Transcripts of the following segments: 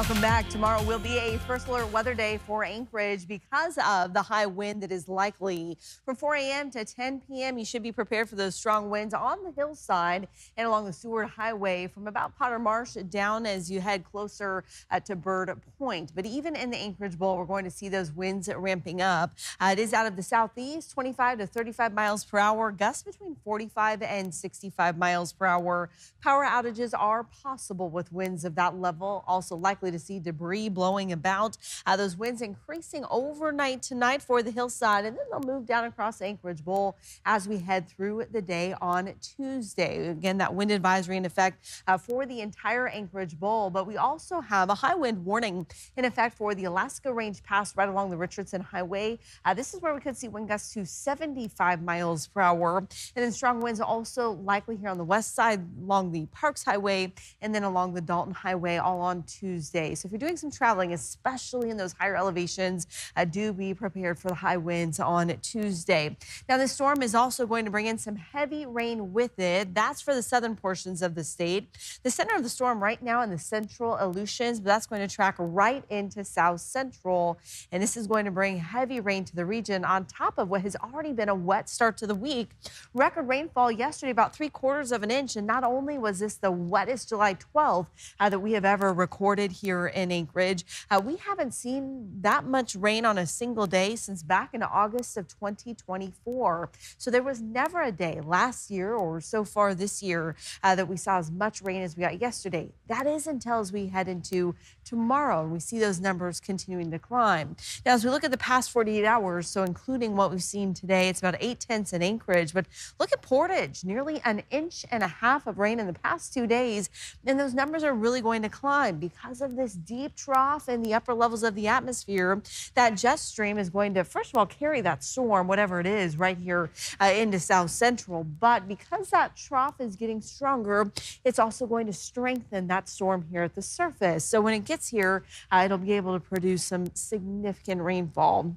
Welcome back. Tomorrow will be a first alert weather day for Anchorage because of the high wind that is likely. From 4 a.m. to 10 p.m., you should be prepared for those strong winds on the hillside and along the Seward Highway from about Potter Marsh down as you head closer to Bird Point. But even in the Anchorage Bowl, we're going to see those winds ramping up. It is out of the southeast, 25 to 35 miles per hour, gusts between 45 and 65 miles per hour. Power outages are possible with winds of that level. Also likely to see debris blowing about. Those winds increasing overnight tonight for the hillside, and then they'll move down across the Anchorage Bowl as we head through the day on Tuesday. Again, that wind advisory in effect for the entire Anchorage Bowl, but we also have a high wind warning in effect for the Alaska Range Pass right along the Richardson Highway. This is where we could see wind gusts to 75 miles per hour, and then strong winds also likely here on the west side along the Parks Highway and then along the Dalton Highway all on Tuesday. So if you're doing some traveling, especially in those higher elevations, do be prepared for the high winds on Tuesday. Now, this storm is also going to bring in some heavy rain with it. That's for the southern portions of the state. The center of the storm right now in the central Aleutians, but that's going to track right into South Central. And this is going to bring heavy rain to the region on top of what has already been a wet start to the week. Record rainfall yesterday, about 3/4 of an inch. And not only was this the wettest July 12th that we have ever recorded here in Anchorage, we haven't seen that much rain on a single day since back in August of 2024. So there was never a day last year or so far this year that we saw as much rain as we got yesterday. That is until as we head into tomorrow and we see those numbers continuing to climb. Now, as we look at the past 48 hours, so including what we've seen today, it's about 8/10 in Anchorage, but look at Portage, nearly 1.5 inches of rain in the past 2 days. And those numbers are really going to climb because of this deep trough in the upper levels of the atmosphere. That jet stream is going to, first of all, carry that storm, whatever it is, right here into South Central. But because that trough is getting stronger, it's also going to strengthen that storm here at the surface. So when it gets here, it'll be able to produce some significant rainfall.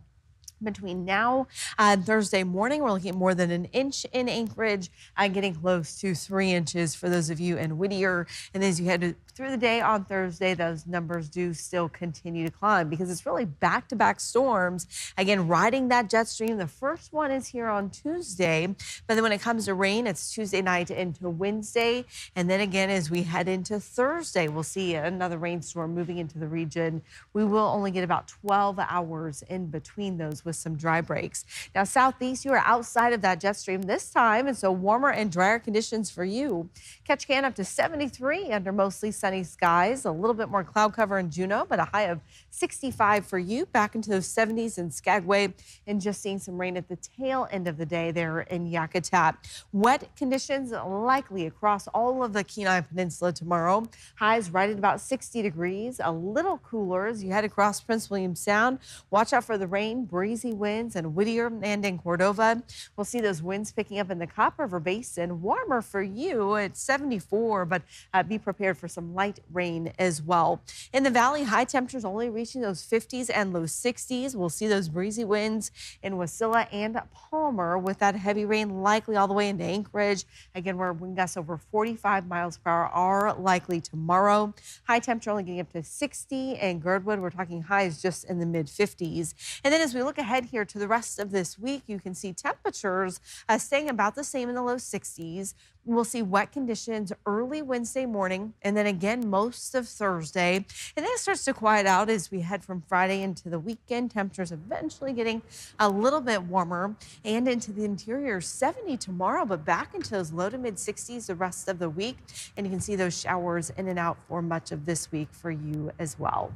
Between now and Thursday morning, we're looking at more than 1 inch in Anchorage and getting close to 3 inches for those of you in Whittier. And as you head through the day on Thursday, those numbers do still continue to climb because it's really back-to-back storms. Again, riding that jet stream. The first one is here on Tuesday, but then when it comes to rain, it's Tuesday night into Wednesday. And then again, as we head into Thursday, we'll see another rainstorm moving into the region. We will only get about 12 hours in between those with some dry breaks. Now, southeast, you are outside of that jet stream this time, and so warmer and drier conditions for you. Ketchikan can up to 73 under mostly sunny skies. A little bit more cloud cover in Juneau, but a high of 65 for you. Back into those 70s in Skagway, and just seeing some rain at the tail end of the day there in Yakutat. Wet conditions likely across all of the Kenai Peninsula tomorrow. Highs right at about 60 degrees. A little cooler as you head across Prince William Sound. Watch out for the rain, breezy winds in Whittier and in Cordova. We'll see those winds picking up in the Cop River Basin. Warmer for you at 74, but be prepared for some light rain as well. In the valley, high temperatures only reaching those 50s and low 60s. We'll see those breezy winds in Wasilla and Palmer with that heavy rain likely all the way into Anchorage. Again, where wind gusts over 45 miles per hour are likely tomorrow. High temperature only getting up to 60 in Girdwood. We're talking highs just in the mid 50s. And then as we look ahead here to the rest of this week, you can see temperatures staying about the same in the low 60s. We'll see wet conditions early Wednesday morning and then again most of Thursday. And then it starts to quiet out as we head from Friday into the weekend. Temperatures eventually getting a little bit warmer and into the interior 70 tomorrow, but back into those low to mid 60s the rest of the week. And you can see those showers in and out for much of this week for you as well.